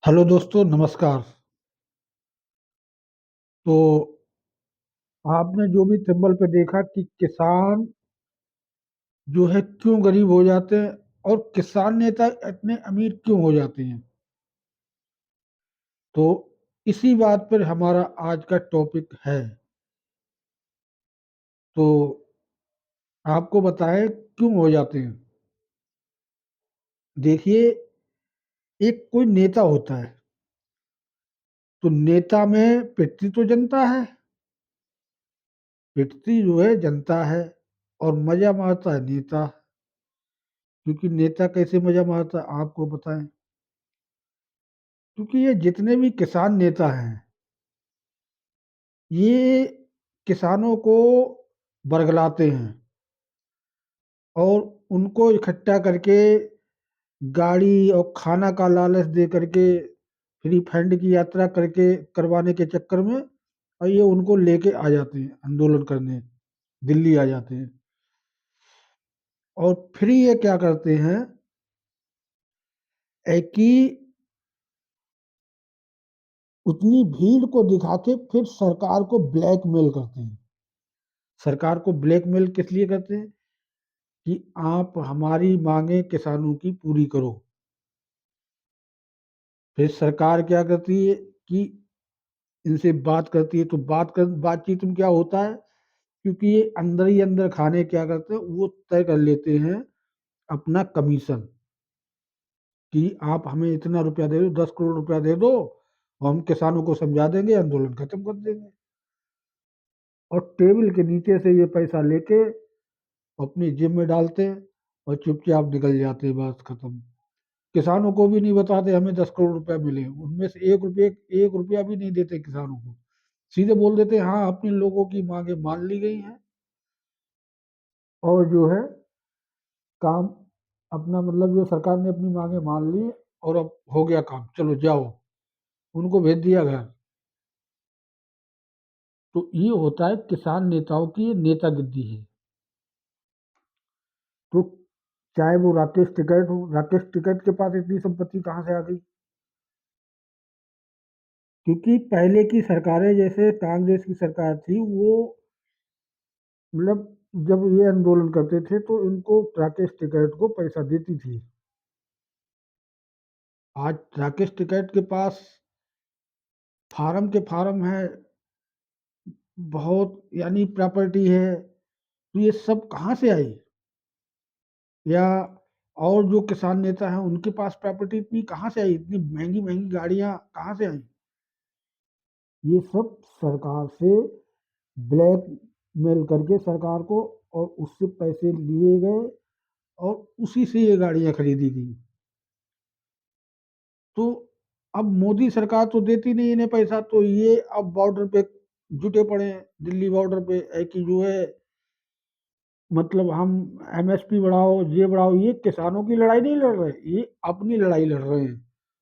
Hello दोस्तों, नमस्कार। तो आपने जो भी सिंबल पे देखा कि किसान जो है क्यों गरीब हो जाते हैं और किसान नेता इतने अमीर क्यों हो जाते हैं। तो इसी बात पर हमारा आज का टॉपिक है। तो आपको बताएं क्यों हो जाते हैं। देखिए, एक कोई नेता होता है तो नेता में पिटती तो जनता है, पिटती जो है जनता है, और मजा मारता है नेता। क्योंकि नेता कैसे मजा मारता है आपको बताएं। क्योंकि ये जितने भी किसान नेता हैं, ये किसानों को बरगलाते हैं और उनको इकट्ठा करके गाड़ी और खाना का लालच दे करके फ्री फंड की यात्रा करके करवाने के चक्कर में, और ये उनको लेके आ जाते हैं आंदोलन करने, दिल्ली आ जाते हैं। और फिर ये क्या करते हैं कि उतनी भीड़ को दिखा के फिर सरकार को ब्लैकमेल करते हैं। सरकार को ब्लैकमेल किस लिए करते हैं कि आप हमारी मांगे किसानों की पूरी करो। फिर सरकार क्या करती है कि इनसे बात करती है, तो बातचीत में क्या होता है, क्योंकि ये अंदर ही अंदर खाने क्या करते हैं, वो तय कर लेते हैं अपना कमीशन कि आप हमें इतना रुपया दे दो, 10 करोड़ रुपया दे दो, और हम किसानों को समझा देंगे, आंदोलन खत्म कर देंगे। और टेबल के नीचे से ये पैसा लेके अपनी जेब में डालते हैं और चुपचाप निकल जाते हैं, बस खत्म। किसानों को भी नहीं बताते हमें 10 करोड़ रुपया मिले, उनमें से एक रुपया भी नहीं देते किसानों को। सीधे बोल देते हैं हाँ, अपने लोगों की मांगे मान ली गई हैं, और जो है काम अपना, मतलब जो सरकार ने अपनी मांगे मान ली और अब हो गया काम, चलो जाओ, उनको भेज दिया घर। तो ये होता है किसान नेताओं की नेतागिरी है। तो चाहे वो राकेश टिकैत हो, राकेश टिकैत के पास इतनी संपत्ति कहाँ से आ गई? क्योंकि पहले की सरकारें, जैसे कांग्रेस की सरकार थी, वो मतलब जब ये आंदोलन करते थे तो इनको राकेश टिकैत को पैसा देती थी। आज राकेश टिकैत के पास फार्म के फार्म है, बहुत यानी प्रॉपर्टी है। तो ये सब कहाँ से आई? या और जो किसान नेता हैं उनके पास प्रॉपर्टी इतनी कहाँ से आई, इतनी महंगी महंगी गाड़ियां कहाँ से आई? ये सब सरकार से ब्लैक मेल करके सरकार को, और उससे पैसे लिए गए, और उसी से ये गाड़ियां खरीदी गई। तो अब मोदी सरकार तो देती नहीं इन्हें पैसा, तो ये अब बॉर्डर पे जुटे पड़े हैं, दिल्ली बॉर्डर पे है कि जो है, मतलब हम एमएसपी बढ़ाओ, ये बढ़ाओ। ये किसानों की लड़ाई नहीं लड़ रहे, ये अपनी लड़ाई लड़ रहे हैं।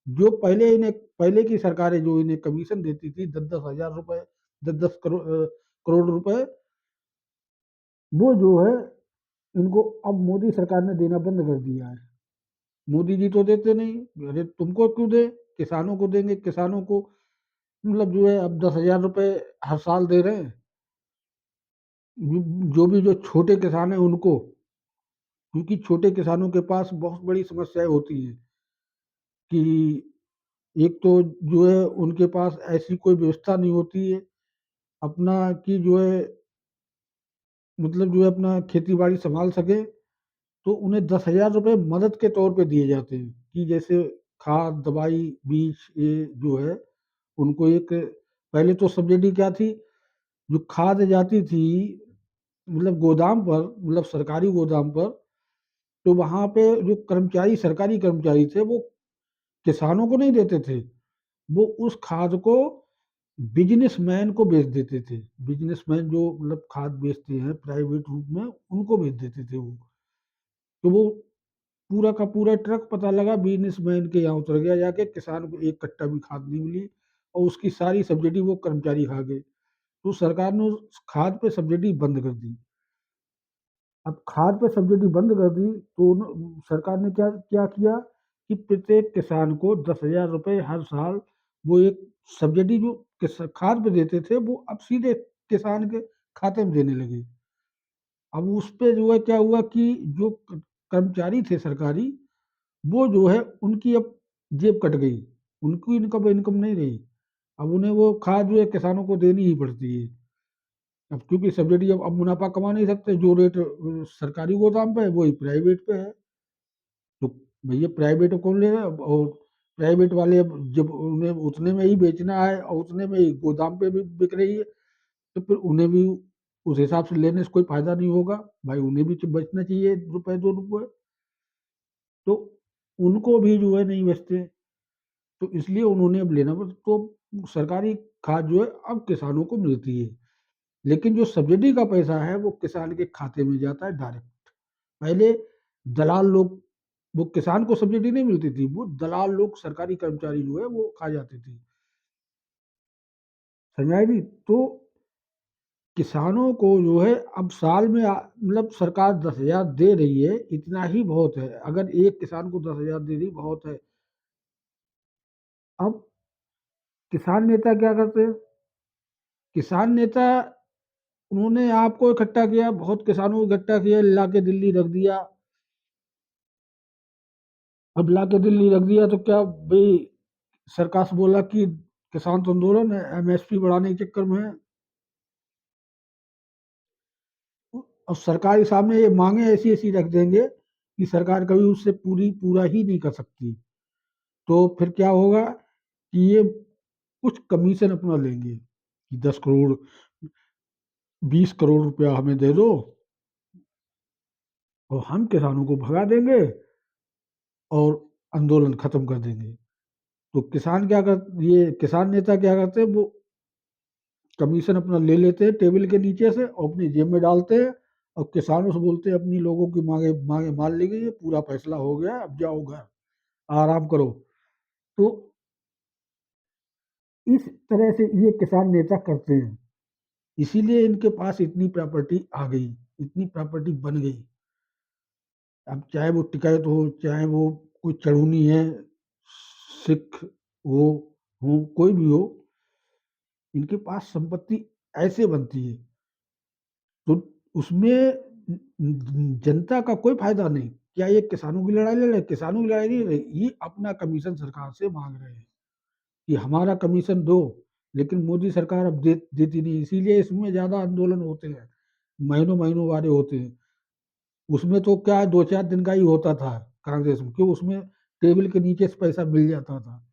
जो पहले की सरकारें जो इन्हें कमीशन देती थी, 10-10 हजार रुपए, 10-10 करोड़ रुपए, वो जो है इनको अब मोदी सरकार ने देना बंद कर दिया है। मोदी जी तो देते नहीं, अरे तुमको क्यों दे, किसानों को देंगे। किसानों को मतलब जो है अब 10 हजार रुपए हर साल दे रहे हैं। जो छोटे किसान हैं उनको, क्योंकि छोटे किसानों के पास बहुत बड़ी समस्याएं होती हैं कि एक तो जो है उनके पास ऐसी कोई व्यवस्था नहीं होती है अपना, कि जो है मतलब जो है अपना खेती बाड़ी संभाल सके। तो उन्हें 10 हजार रुपये मदद के तौर पे दिए जाते हैं, कि जैसे खाद, दवाई, बीज, ये जो है उनको एक, पहले तो सब्सिडी क्या थी, जो खाद जाती थी मतलब गोदाम पर, मतलब सरकारी गोदाम पर, तो वहां पे जो कर्मचारी, सरकारी कर्मचारी थे, वो किसानों को नहीं देते थे, वो उस खाद को बिजनेसमैन को बेच देते थे। बिजनेसमैन जो मतलब खाद बेचते हैं प्राइवेट रूप में, उनको बेच देते थे वो। तो वो पूरा का पूरा ट्रक, पता लगा बिजनेसमैन के यहाँ उतर गया जाके, किसान को एक कट्टा भी खाद नहीं मिली, और उसकी सारी सब्सिडी वो कर्मचारी खा गए। तो सरकार ने उस खाद पे सब्सिडी बंद कर दी। अब खाद पे सब्सिडी बंद कर दी तो सरकार ने क्या क्या किया कि प्रत्येक किसान को 10,000 रुपये हर साल वो एक सब्सिडी जो खाद पे देते थे वो अब सीधे किसान के खाते में देने लगे। अब उस पे जो है क्या हुआ कि जो कर्मचारी थे सरकारी वो जो है उनकी अब जेब कट गई, उनकी इनकम इनकम नहीं रही। अब उन्हें वो खाद जो है किसानों को देनी ही पड़ती है। अब क्योंकि सब्सिडी अब मुनाफा कमा नहीं सकते, जो रेट सरकारी गोदाम पे है वही प्राइवेट पे है। तो भैया प्राइवेट कौन ले रहा है, और प्राइवेट वाले अब जब उन्हें उतने में ही बेचना है और उतने में ही गोदाम पे भी बिक रही है, तो फिर उन्हें भी उस हिसाब से लेने से कोई फायदा नहीं होगा। भाई उन्हें भी तो बचना चाहिए रुपए 2 रुपए। तो उनको भी जो है नहीं बचते, तो इसलिए उन्होंने अब लेना पड़ा। तो सरकारी खाद जो है अब किसानों को मिलती है, लेकिन जो सब्सिडी का पैसा है वो किसान के खाते में जाता है डायरेक्ट। पहले दलाल लोग, वो किसान को सब्सिडी नहीं मिलती थी, वो दलाल लोग सरकारी कर्मचारी जो है वो खा जाते थे। समझ आई नहीं? तो किसानों को जो है अब साल में मतलब सरकार 10,000 दे रही है, इतना ही बहुत है। अगर एक किसान को 10,000 दे रही बहुत है। अब किसान नेता क्या करते हैं? किसान नेता, उन्होंने आपको इकट्ठा किया, बहुत किसानों को इकट्ठा किया, ला के दिल्ली रख दिया। अब ला के दिल्ली रख दिया तो क्या भाई, सरकार से बोला कि किसान तो आंदोलन है, एमएसपी बढ़ाने के चक्कर में है। और सरकार के सामने ये मांगे ऐसी ऐसी रख देंगे कि सरकार कभी उससे पूरा ही नहीं कर सकती। तो फिर क्या होगा कि ये कुछ कमीशन अपना लेंगे कि 10 करोड़, 20 करोड़ रुपया हमें दे दो और हम किसानों को भगा देंगे और आंदोलन खत्म कर देंगे। तो किसान क्या कर, ये किसान नेता क्या करते हैं, वो कमीशन अपना ले लेते हैं टेबल के नीचे से और अपनी जेब में डालते हैं और किसानों से बोलते हैं अपनी लोगों की मांगे मांगे मान ली गई है, पूरा फैसला हो गया, अब जाओ घर आराम करो। तो इस तरह से ये किसान नेता करते हैं, इसीलिए इनके पास इतनी प्रॉपर्टी आ गई, इतनी प्रॉपर्टी बन गई। अब चाहे वो टिकैत हो, चाहे वो कोई चढ़ूनी है, सिख हो, कोई भी हो, इनके पास संपत्ति ऐसे बनती है। तो उसमें जनता का कोई फायदा नहीं। क्या ये किसानों की लड़ाई लड़ रहे? किसानों की लड़ाई नहीं लड़ रही, ये अपना कमीशन सरकार से मांग रहे हैं कि हमारा कमीशन दो। लेकिन मोदी सरकार अब देती नहीं, इसीलिए इसमें ज्यादा आंदोलन होते हैं, महीनों महीनों वाले होते हैं। उसमें तो क्या 2-4 दिन का ही होता था कांग्रेस में, क्यों उसमें टेबल के नीचे से पैसा मिल जाता था।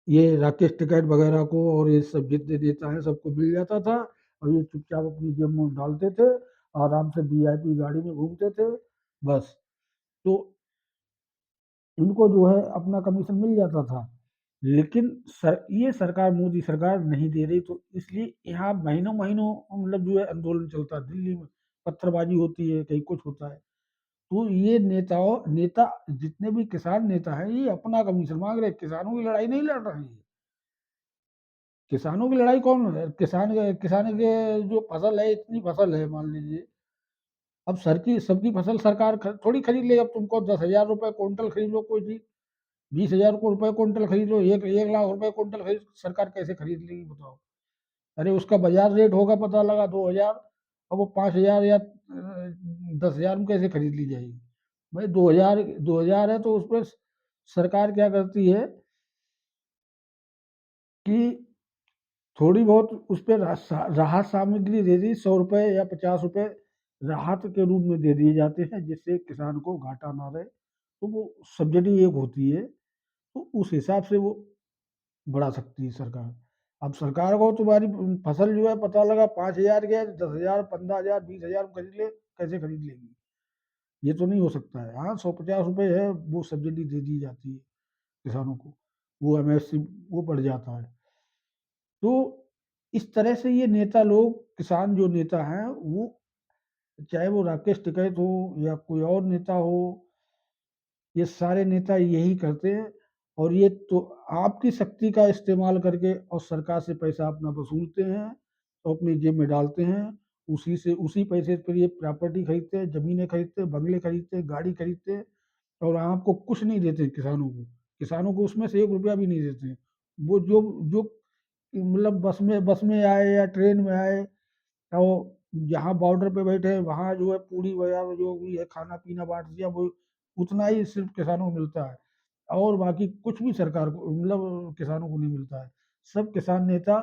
ये राकेश टिकैत वगैरह को और ये सब जितने नेता हैं सबको मिल जाता था, और ये चुपचाप अपनी जेब में डालते थे, आराम से वीआईपी गाड़ी में घूमते थे, बस। तो इनको जो है अपना कमीशन मिल जाता था। लेकिन ये सरकार, मोदी सरकार नहीं दे रही, तो इसलिए यहाँ महीनों महीनों मतलब जो है आंदोलन चलता है दिल्ली में, पत्थरबाजी होती है, कहीं कुछ होता है। तो ये नेता जितने भी किसान नेता हैं ये अपना कमीशन मांग रहे हैं, किसानों की लड़ाई नहीं लड़ रहे हैं। किसानों की लड़ाई कौन है? किसान के जो फसल है, इतनी फसल है मान लीजिए, अब सर की सबकी फसल सरकार थोड़ी खरीद ले। अब तुमको 10,000 रुपये कुंटल खरीद लो कोई चीज, 20,000 रुपये कुंटल खरीद लो, 1 लाख रुपए कुंटल खरीद, सरकार कैसे खरीद लेगी बताओ? अरे उसका बाजार रेट होगा पता लगा 2,000, अब वो 5,000 या 10,000 में कैसे खरीद ली जाएगी? भाई 2,000 है तो उस पर सरकार क्या करती है कि थोड़ी बहुत उस पर राहत सामग्री दे दी, 100 रुपए या 50 रुपए राहत के रूप में दे दिए जाते हैं, जिससे किसान को घाटा ना रहे। तो वो सब्सिडी एक होती है, तो उस हिसाब से वो बढ़ा सकती है सरकार। अब सरकार को तुम्हारी फसल जो है पता लगा 5,000 के, 10,000, 15,000, 20,000 खरीद ले, कैसे खरीद लेगी? ये तो नहीं हो सकता है। हाँ, 150 रुपए है वो सब्सिडी दे दी जाती है किसानों को, वो एमएसपी वो बढ़ जाता है। तो इस तरह से ये नेता लोग, किसान जो नेता हैं वो, चाहे वो राकेश टिकैत हो या कोई और नेता हो, ये सारे नेता यही करते हैं। और ये तो आपकी शक्ति का इस्तेमाल करके और सरकार से पैसा अपना वसूलते हैं तो अपनी जेब में डालते हैं। उसी पैसे पर ये प्रॉपर्टी खरीदते हैं, जमीनें खरीदते हैं, बंगले खरीदते हैं, गाड़ी खरीदते हैं, और आपको कुछ नहीं देते किसानों को। किसानों को उसमें से 1 रुपया भी नहीं देते। वो जो जो मतलब बस में आए या ट्रेन में आए, तो जहाँ बॉर्डर पे बैठे हैं वहाँ जो है पूड़ी वगैरह जो भी है खाना-पीना बाँट दिया, वो उतना ही सिर्फ़ किसानों को मिलता है। और बाकी कुछ भी सरकार को मतलब किसानों को नहीं मिलता है। सब किसान नेता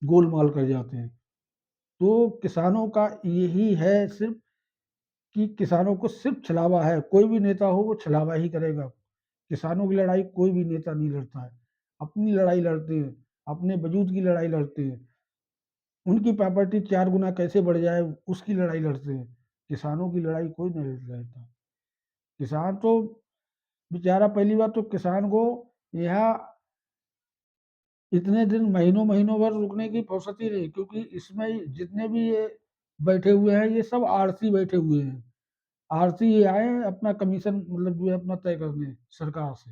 गोलमाल कर जाते हैं। तो किसानों का यही है सिर्फ़ कि किसानों को सिर्फ़ छलावा है, कोई भी नेता हो वो छलावा ही करेगा। किसानों की लड़ाई कोई भी नेता नहीं लड़ता है। अपनी लड़ाई लड़ते हैं, अपने वजूद की लड़ाई लड़ते हैं। उनकी प्रॉपर्टी 4 गुना कैसे बढ़ जाए उसकी लड़ाई लड़ते हैं। किसानों की लड़ाई कोई नहीं लड़ता। किसान तो बेचारा पहली बात तो किसान को यहाँ इतने दिन महीनों-महीनों भर रुकने की फुर्सत ही नहीं, क्योंकि इसमें जितने भी ये बैठे हुए हैं ये सब आड़ती बैठे हुए हैं। आड़ती ये आए हैं अपना कमीशन मतलब जो है अपना तय करने सरकार से।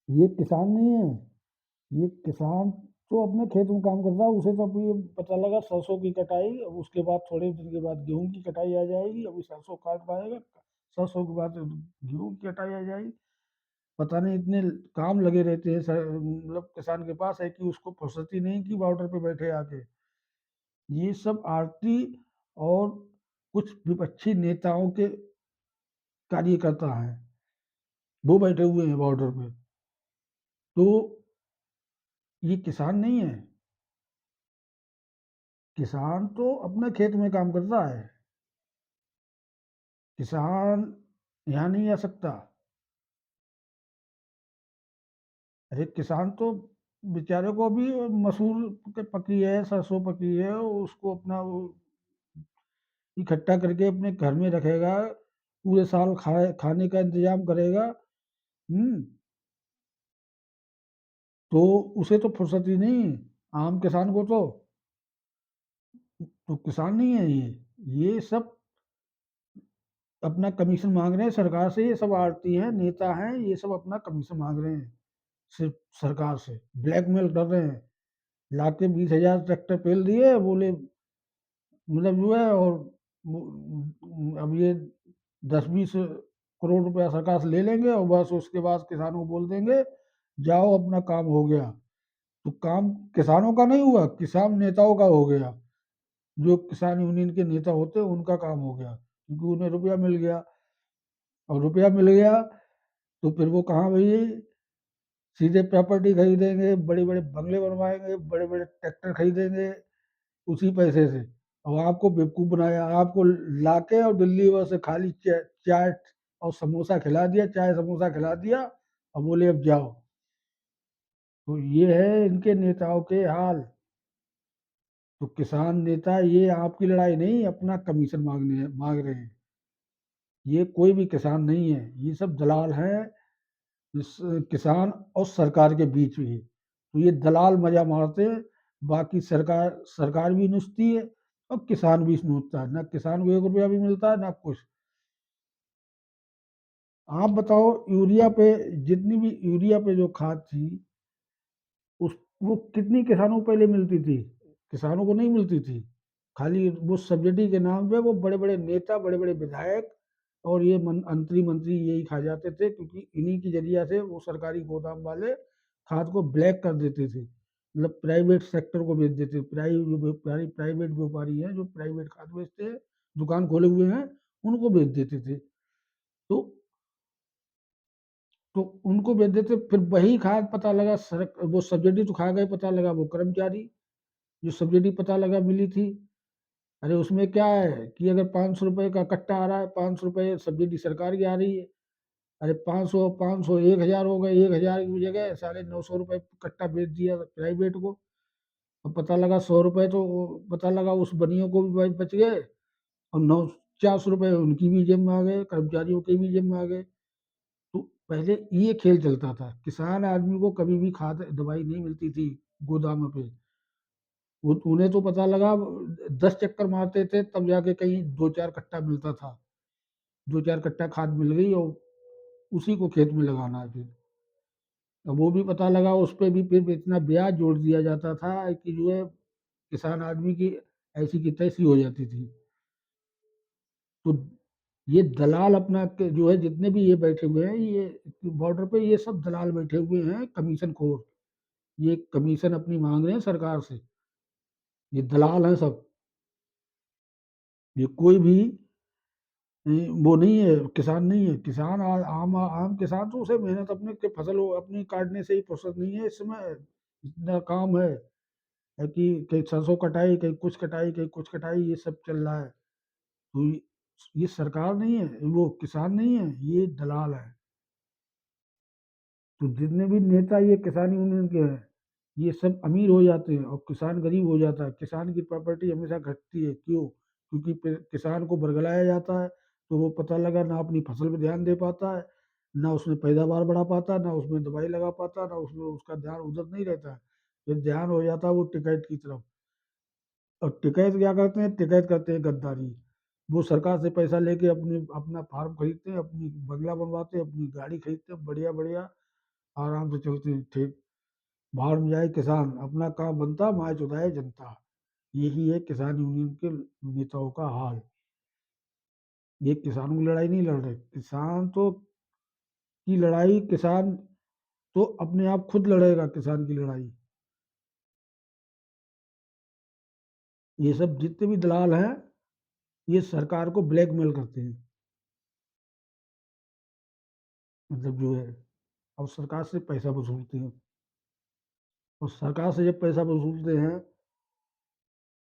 ये किसान नहीं है, ये किसान तो अपने खेत में काम कर रहा है, उसे तो अभी ये पता लगा सरसों की कटाई, अब उसके बाद थोड़े दिन के बाद गेहूँ की कटाई आ जाएगी, अभी सरसों काट पाएगा, सरसों के बाद गेहूँ की कटाई आ जाएगी। पता नहीं इतने काम लगे रहते हैं मतलब किसान के पास है कि उसको फुर्सत ही नहीं कि बॉर्डर पे बैठे आके। ये सब आरती और कुछ विपक्षी नेताओं के कार्यकर्ता हैं, वो बैठे हुए हैं बॉर्डर पे। तो ये किसान नहीं है, किसान तो अपने खेत में काम कर रहा है। किसान यहाँ नहीं आ सकता। अरे किसान तो बेचारे को भी मसूर पकी है, सरसों पकी है, उसको अपना वो इकट्ठा करके अपने घर में रखेगा, पूरे साल खाने का इंतजाम करेगा। तो उसे तो फुर्सत ही नहीं है, आम किसान को तो किसान नहीं है ये सब अपना कमीशन मांग रहे हैं सरकार से। ये सब आड़ती हैं, नेता हैं, ये सब अपना कमीशन मांग रहे हैं सिर्फ सरकार से, ब्लैकमेल कर रहे हैं। लाके 20,000 ट्रैक्टर पेल दिए, बोले मतलब जो है, और अब ये 10-20 करोड़ रुपया सरकार से ले लेंगे और बस उसके बाद किसानों को बोल देंगे जाओ अपना काम हो गया। तो काम किसानों का नहीं हुआ, किसान नेताओं का हो गया। जो किसान यूनियन के नेता होते हैं उनका काम हो गया, क्योंकि उन्हें रुपया मिल गया। और रुपया मिल गया तो फिर वो कहाँ भई सीधे प्रॉपर्टी खरीदेंगे, बड़े-बड़े बंगले बनवाएँगे, बड़े-बड़े ट्रैक्टर खरीदेंगे उसी पैसे से। और आपको बेवकूफ़ बनाया, आपको लाके और दिल्ली बस से खाली चाट और समोसा खिला दिया, चाय समोसा खिला दिया और बोले अब जाओ। तो ये है इनके नेताओं के हाल। तो किसान नेता ये आपकी लड़ाई नहीं, अपना कमीशन माँग रहे हैं। ये कोई भी किसान नहीं है, ये सब दलाल हैं इस किसान और सरकार के बीच में। तो ये दलाल मज़ा मारते हैं, बाकी सरकार सरकार भी नोचती है और किसान भी नोचता है। ना किसान को 1 रुपया भी मिलता है, ना कुछ। आप बताओ यूरिया पे जितनी भी यूरिया पे जो खाद थी, उस वो कितनी किसानों को पहले मिलती थी? किसानों को नहीं मिलती थी। खाली वो सब्सिडी के नाम पे वो बड़े-बड़े नेता, बड़े-बड़े विधायक और ये मंत्री यही खा जाते थे, क्योंकि इन्हीं के ज़रिया से वो सरकारी गोदाम वाले खाद को ब्लैक कर देते थे। मतलब प्राइवेट सेक्टर को बेच देते थे। प्राइवेट व्यापारी हैं जो प्राइवेट खाद बेचते हैं, दुकान खोले हुए हैं, उनको बेच देते थे। तो तो उनको बेच देते, फिर वही खाद पता लगा वो सब्सिडी तो खा गए, पता लगा वो कर्मचारी, जो सब्सिडी पता लगा मिली थी। अरे उसमें क्या है कि अगर ₹500 का कट्टा आ रहा है, ₹500 सब्सिडी सरकार की आ रही है। अरे 500 1000 हो गए, 1000 की जगह साढ़े ₹900 कट्टा बेच दिया प्राइवेट को। अब पता लगा ₹100 तो पता लगा उस बनियों को भी बच गए और नौ ₹400 उनकी भी जेब में आ गए, कर्मचारियों की भी जेब में आ गए। तो पहले ये खेल चलता था, किसान आदमी को कभी भी खाद दवाई नहीं मिलती थी गोदामों पे। वो उन्हें तो पता लगा 10 चक्कर मारते थे तब जाके कहीं 2-4 कट्टा मिलता था। 2-4 कट्टा खाद मिल गई और उसी को खेत में लगाना है फिर। अब वो भी पता लगा उस पे भी फिर इतना ब्याज जोड़ दिया जाता था कि जो है किसान आदमी की ऐसी की तैसी हो जाती थी। तो ये दलाल अपना जो है, जितने भी ये बैठे हुए हैं, ये बॉर्डर पे ये सब दलाल बैठे हुए हैं, कमीशन खोर। ये कमीशन अपनी मांग रहे हैं सरकार से। ये दलाल हैं सब। ये कोई भी वो नहीं है, किसान नहीं है। किसान आम आम किसान तो उसे मेहनत अपने के फसल अपनी काटने से ही फुर्सत नहीं है इस समय। इतना काम है कि कहीं सरसों कटाई, कहीं कुछ कटाई, कहीं कुछ कटाई, ये सब चल रहा है। तो ये सरकार नहीं है, वो किसान नहीं है, ये दलाल है। तो जितने भी नेता ये किसान यूनियन के हैं, ये सब अमीर हो जाते हैं और किसान गरीब हो जाता है। किसान की प्रॉपर्टी हमेशा घटती है। क्यों? क्योंकि किसान को बरगलाया जाता है, तो वो पता लगा ना अपनी फसल पे ध्यान दे पाता है, ना उसमें पैदावार बढ़ा पाता, ना उसमें दवाई लगा पाता, ना उसमें उसका ध्यान उधर नहीं रहता है। फिर ध्यान हो जाता है वो टिकैत की तरफ। और टिकैत क्या करते हैं? टिकैत करते हैं गद्दारी। वो सरकार से पैसा लेके अपनी अपना फार्म खरीदते हैं, अपनी बंगला बनवाते हैं, अपनी गाड़ी खरीदते हैं, बढ़िया बढ़िया आराम से चलते हैं, ठीक। बाहर में जाए किसान, अपना काम बनता, माय चुदाए जनता। यही है किसान यूनियन के नेताओं का हाल। ये किसानों की लड़ाई नहीं लड़ रहे। किसान तो की लड़ाई किसान तो अपने आप खुद लड़ेगा किसान की लड़ाई। ये सब जितने भी दलाल हैं, ये सरकार को ब्लैकमेल करते हैं। मतलब जो है, अब सरकार से पैसा वसूलते हैं। और सरकार से जब पैसा वसूलते हैं,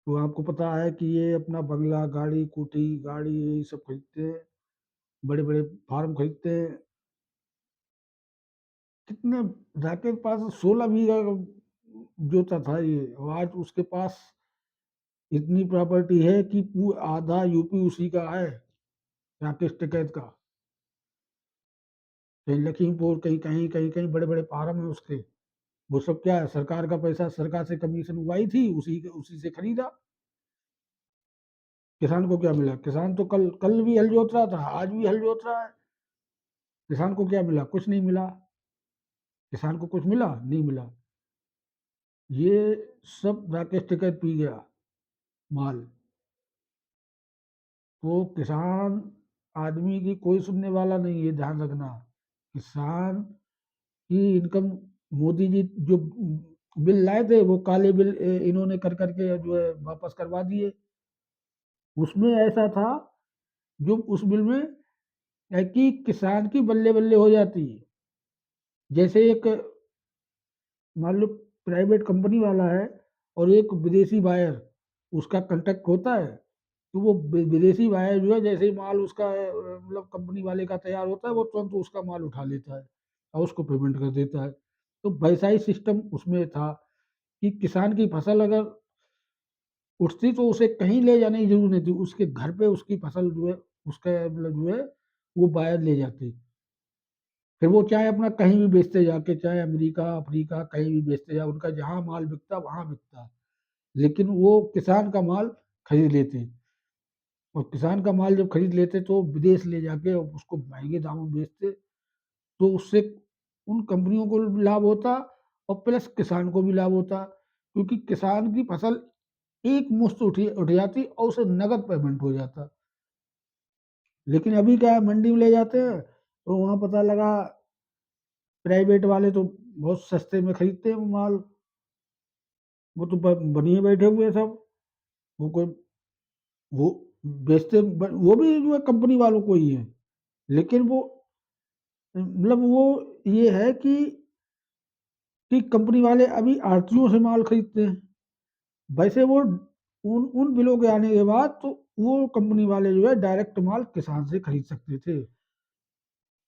तो आपको पता है कि ये अपना बंगला, गाड़ी, कोठी, गाड़ी, यही सब खरीदते हैं। बड़े बड़े फार्म खरीदते हैं। कितने जाके पास 16 बीघा जोता था ये, और आज उसके पास इतनी प्रॉपर्टी है कि आधा यूपी उसी का है, राकेश टिकैत का। कहीं लखीमपुर, कहीं कहीं कहीं कहीं बड़े बड़े फार्म है उसके। वो सब क्या है? सरकार का पैसा, सरकार से कमीशन उगाई थी, उसी से खरीदा। किसान को क्या मिला? किसान तो कल कल भी हल जोत रहा था, आज भी हल जोत रहा है। किसान को क्या मिला? कुछ नहीं मिला। किसान को कुछ मिला? नहीं मिला। ये सब राकेश टिकैत पी गया माल। तो किसान आदमी की कोई सुनने वाला नहीं है, ध्यान रखना। किसान की इनकम, मोदी जी जो बिल लाए थे, वो काले बिल इन्होंने कर करके जो है वापस करवा दिए। उसमें ऐसा था, जो उस बिल में है कि किसान की बल्ले बल्ले हो जाती है। जैसे एक, मान लो, प्राइवेट कंपनी वाला है और एक विदेशी बायर, उसका कांटेक्ट होता है। तो वो विदेशी बायर जो है, जैसे ही माल उसका मतलब कंपनी वाले का तैयार होता है, वो तुरंत उसका माल उठा लेता है और उसको पेमेंट कर देता है। तो वैसा ही सिस्टम उसमें था कि किसान की फसल अगर उठती, तो उसे कहीं ले जाने की जरूरत नहीं थी, उसके घर पे उसकी फसल जो है, उसका मतलब जो है, वो बायर ले जाते। फिर वो चाहे अपना कहीं भी बेचते जाके, चाहे अमेरिका, अफ्रीका, कहीं भी बेचते जाए, उनका जहाँ माल बिकता वहां बिकता। लेकिन वो किसान का माल खरीद लेते। और किसान का माल जब खरीद लेते, तो विदेश ले जाके उसको महंगे दामों में बेचते। तो उससे उन कंपनियों को भी लाभ होता, और प्लस किसान को भी लाभ होता, क्योंकि किसान की फसल एक मुश्त उठ जाती और उसे नगद पेमेंट हो जाता। लेकिन अभी क्या है, मंडी में ले जाते हैं, तो वहां पता लगा प्राइवेट वाले तो बहुत सस्ते में खरीदते हैं माल। वो तो बनिए बैठे हुए हैं सब। वो कोई वो बेचते, वो भी जो है कंपनी वालों को ही है। लेकिन वो मतलब वो ये है कि कंपनी वाले अभी आड़तियों से माल खरीदते हैं। वैसे वो उन उन बिलों के आने के बाद, तो वो कंपनी वाले जो है डायरेक्ट माल किसान से खरीद सकते थे।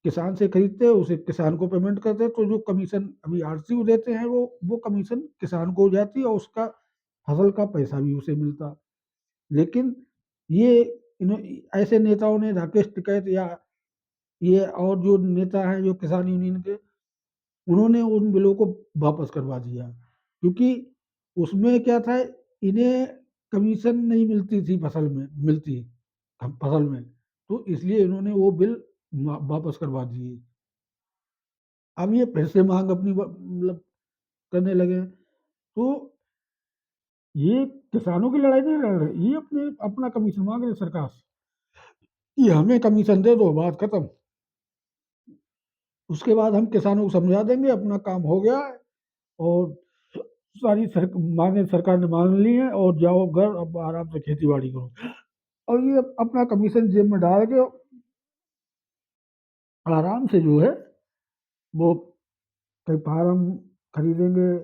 किसान से खरीदते, उसे किसान को पेमेंट करते, तो जो कमीशन अभी आड़ती को देते हैं, वो कमीशन किसान को हो जाती, और उसका फसल का पैसा भी उसे मिलता। लेकिन ये ऐसे नेताओं ने, राकेश टिकैत या ये और जो नेता हैं जो किसान यूनियन के, उन्होंने उन बिलों को वापस करवा दिया। क्योंकि उसमें क्या था, इन्हें कमीशन नहीं मिलती थी, मिलती फसल में। तो इसलिए इन्होंने वो बिल वापस करवा दिए। अब ये फिर से मांग अपनी मतलब करने लगे। तो ये किसानों की लड़ाई नहीं लड़ रहे, ये अपने अपना कमीशन मांग रहे सरकार से। कि हमें कमीशन दे दो, बात खत्म। उसके बाद हम किसानों को समझा देंगे अपना काम हो गया है, और सारी मांगे सरकार ने मान ली है, और जाओ घर, अब आराम से खेती बाड़ी करो। और ये अपना कमीशन जेब में डाल के आराम से जो है वो कई फार्म खरीदेंगे,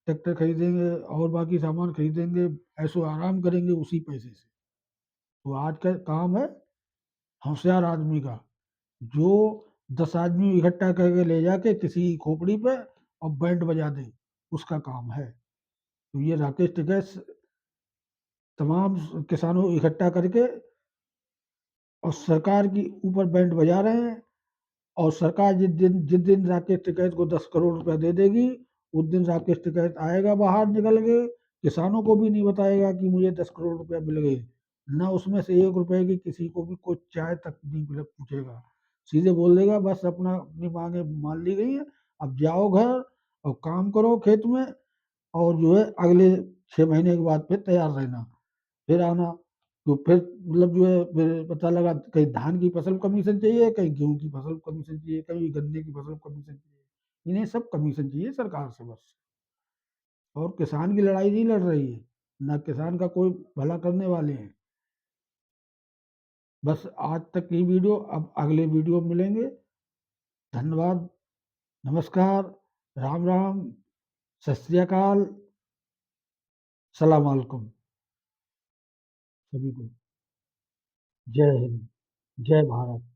ट्रैक्टर खरीदेंगे, और बाकी सामान खरीदेंगे, ऐसो आराम करेंगे उसी पैसे से। तो आज का काम है होशियार आदमी का, जो 10 आदमी इकट्ठा करके ले जाके किसी खोपड़ी पे और बैंड बजा दे, उसका काम है। तो ये राकेश टिकैत तमाम किसानों को इकट्ठा करके और सरकार की ऊपर बैंड बजा रहे हैं। और सरकार जिस दिन राकेश टिकैत को 10 करोड़ रुपया दे देगी, उस दिन राकेश टिकैत आएगा बाहर निकल के, किसानों को भी नहीं बताएगा कि मुझे 10 करोड़ रुपया मिल गए, ना उसमें से 1 रुपए की किसी को भी कुछ चाय तक नहीं पूछेगा। सीधे बोल देगा बस अपना अपनी मांगे मान ली गई है, अब जाओ घर और काम करो खेत में, और जो है अगले 6 महीने के बाद फिर तैयार रहना, फिर आना। तो फिर मतलब जो है फिर पता लगा कहीं धान की फसल कमीशन चाहिए, कहीं गेहूं की फसल कमीशन चाहिए, कहीं गन्ने की फसल कमीशन चाहिए, इन्हें सब कमीशन चाहिए सरकार से बस। और किसान की लड़ाई नहीं लड़ रही है, ना किसान का कोई भला करने वाले हैं। बस आज तक की वीडियो, अब अगले वीडियो में मिलेंगे। धन्यवाद, नमस्कार, राम राम, सत श्री अकाल, सलाम अलैकुम सभी को। जय हिंद, जय भारत।